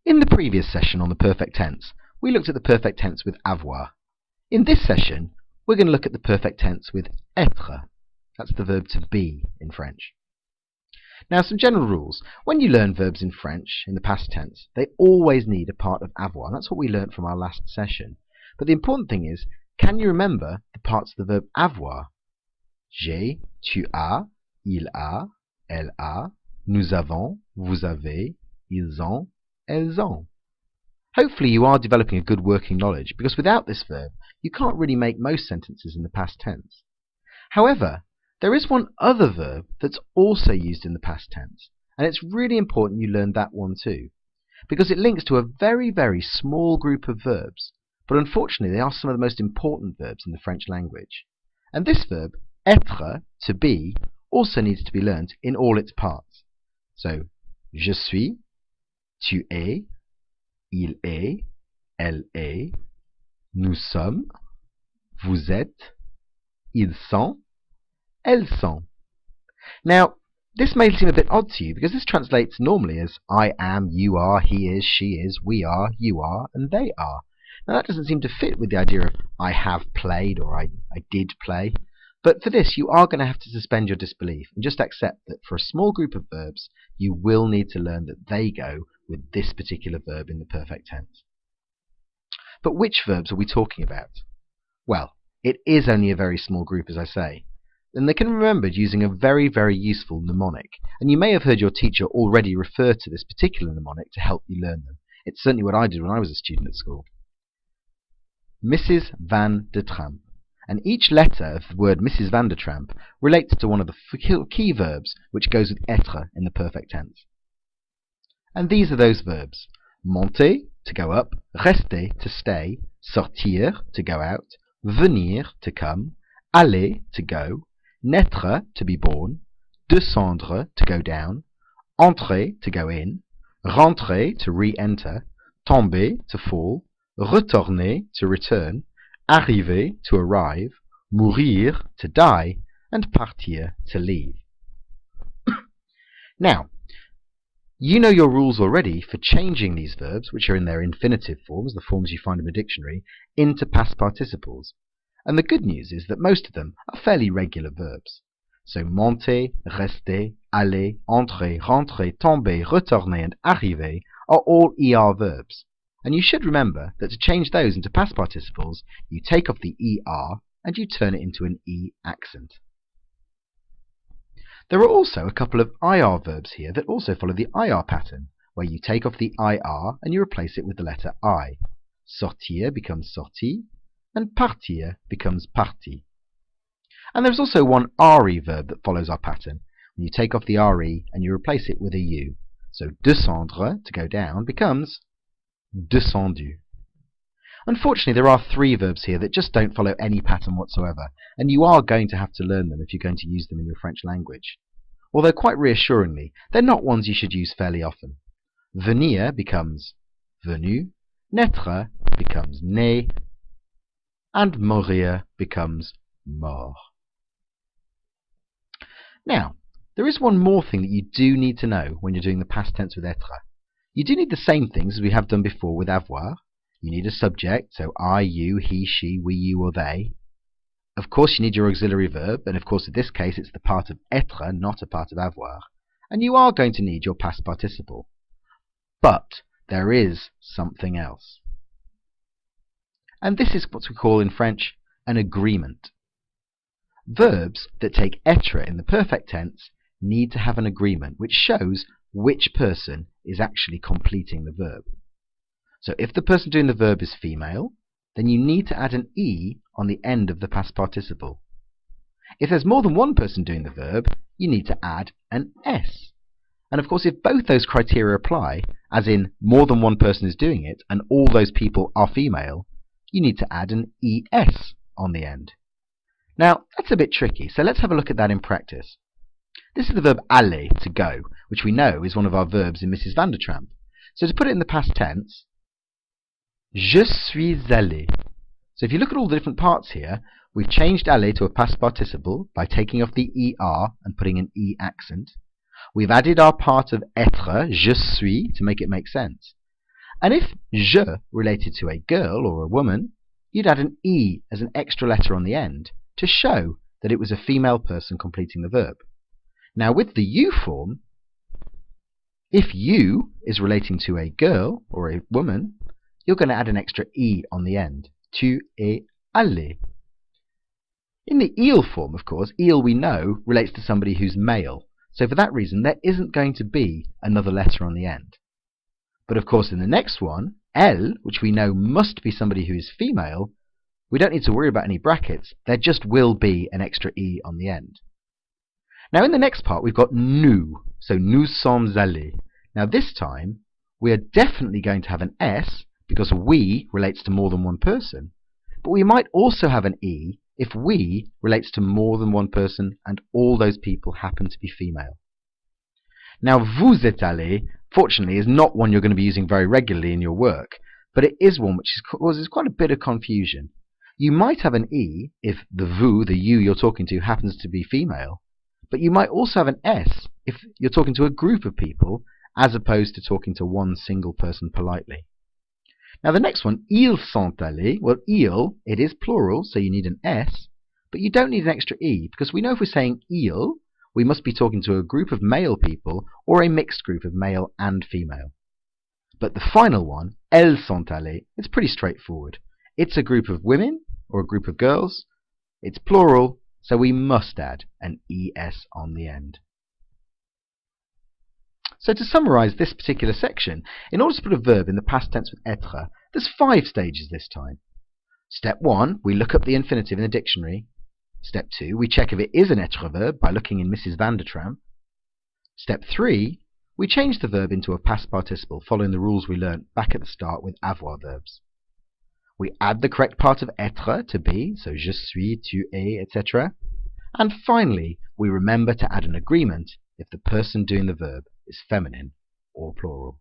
In the previous session on the perfect tense, we looked at the perfect tense with avoir. In this session, we're going to look at the perfect tense with être. That's the verb to be in French. Now, some general rules. When you learn verbs in French in the past tense, they always need a part of avoir. That's what we learned from our last session. But the important thing is, can you remember the parts of the verb avoir? J'ai, tu as, il a, elle a, nous avons, vous avez, ils ont, elles ont. Hopefully you are developing a good working knowledge, because without this verb, you can't really make most sentences in the past tense. However, there is one other verb that's also used in the past tense, and it's really important you learn that one too, because it links to a very, very small group of verbs, but unfortunately they are some of the most important verbs in the French language. And this verb, être, to be, also needs to be learnt in all its parts. So, je suis, tu es, il est, elle est, nous sommes, vous êtes, ils sont, elles sont. Now, this may seem a bit odd to you because this translates normally as I am, you are, he is, she is, we are, you are, and they are. Now that doesn't seem to fit with the idea of I have played or I did play. But for this, you are going to have to suspend your disbelief and just accept that for a small group of verbs, you will need to learn that they go with this particular verb in the perfect tense. But which verbs are we talking about? Well, it is only a very small group, as I say. And they can be remembered using a very, very useful mnemonic. And you may have heard your teacher already refer to this particular mnemonic to help you learn them. It's certainly what I did when I was a student at school. Mrs. Van de Tramp. And each letter of the word Mrs. Van der Tramp relates to one of the key verbs which goes with être in the perfect tense. And these are those verbs. Monter, to go up, rester, to stay, sortir, to go out, venir, to come, aller, to go, naître, to be born, descendre, to go down, entrer, to go in, rentrer, to re-enter, tomber, to fall, retourner, to return, arriver, to arrive, mourir, to die, and partir, to leave. Now, you know your rules already for changing these verbs, which are in their infinitive forms, the forms you find in the dictionary, into past participles. And the good news is that most of them are fairly regular verbs. So monter, rester, aller, entrer, rentrer, tomber, retourner, and arriver are all ER verbs. And you should remember that to change those into past participles, you take off the ER and you turn it into an E accent. There are also a couple of IR verbs here that also follow the IR pattern, where you take off the IR and you replace it with the letter I. Sortir becomes sorti, and partir becomes parti. And there's also one RE verb that follows our pattern, when you take off the RE and you replace it with a U. So descendre, to go down, becomes descendu. Unfortunately, there are three verbs here that just don't follow any pattern whatsoever, and you are going to have to learn them if you're going to use them in your French language. Although quite reassuringly, they're not ones you should use fairly often. Venir becomes venu, naître becomes né, and mourir becomes mort. Now, there is one more thing that you do need to know when you're doing the past tense with être. You do need the same things as we have done before with avoir. You need a subject, so I, you, he, she, we, you, or they. Of course, you need your auxiliary verb, and of course in this case it's the part of être, not a part of avoir. And you are going to need your past participle. But there is something else. And this is what we call in French an agreement. Verbs that take être in the perfect tense need to have an agreement which shows which person is actually completing the verb. So if the person doing the verb is female, then you need to add an E on the end of the past participle. If there's more than one person doing the verb, you need to add an S. And of course, if both those criteria apply, as in more than one person is doing it and all those people are female, you need to add an ES on the end. Now, that's a bit tricky, so let's have a look at that in practice. This is the verb aller, to go, which we know is one of our verbs in Mrs. Van der Tramp. So to put it in the past tense, je suis allé. So if you look at all the different parts here, we've changed aller to a past participle by taking off the ER and putting an E accent. We've added our part of être, je suis, to make it make sense. And if je related to a girl or a woman, you'd add an e as an extra letter on the end to show that it was a female person completing the verb. Now with the you form, if you is relating to a girl or a woman, you're going to add an extra e on the end. Tu es allé. In the il form, of course, il we know relates to somebody who's male. So for that reason, there isn't going to be another letter on the end. But of course, in the next one, elle, which we know must be somebody who is female, we don't need to worry about any brackets. There just will be an extra e on the end. Now in the next part, we've got nous. So nous sommes allés. Now this time, we are definitely going to have an s because we relates to more than one person. But we might also have an e if we relates to more than one person and all those people happen to be female. Now vous êtes allés, fortunately, is not one you're going to be using very regularly in your work, but it is one which causes quite a bit of confusion. You might have an e if the vous, the you you're talking to, happens to be female, but you might also have an s if you're talking to a group of people as opposed to talking to one single person politely. Now the next one, ils sont allés, well, il, it is plural, so you need an s, but you don't need an extra e, because we know if we're saying il, we must be talking to a group of male people or a mixed group of male and female. But the final one, elles sont allées, it's pretty straightforward. It's a group of women or a group of girls. It's plural, so we must add an es on the end. So to summarize this particular section, in order to put a verb in the past tense with être, there's 5 stages this time. Step 1, we look up the infinitive in the dictionary. Step 2, we check if it is an être verb by looking in Mrs. Van der Tramp. Step 3, we change the verb into a past participle following the rules we learnt back at the start with avoir verbs. We add the correct part of être to be, so je suis, tu es, etc. And finally, we remember to add an agreement if the person doing the verb is feminine or plural.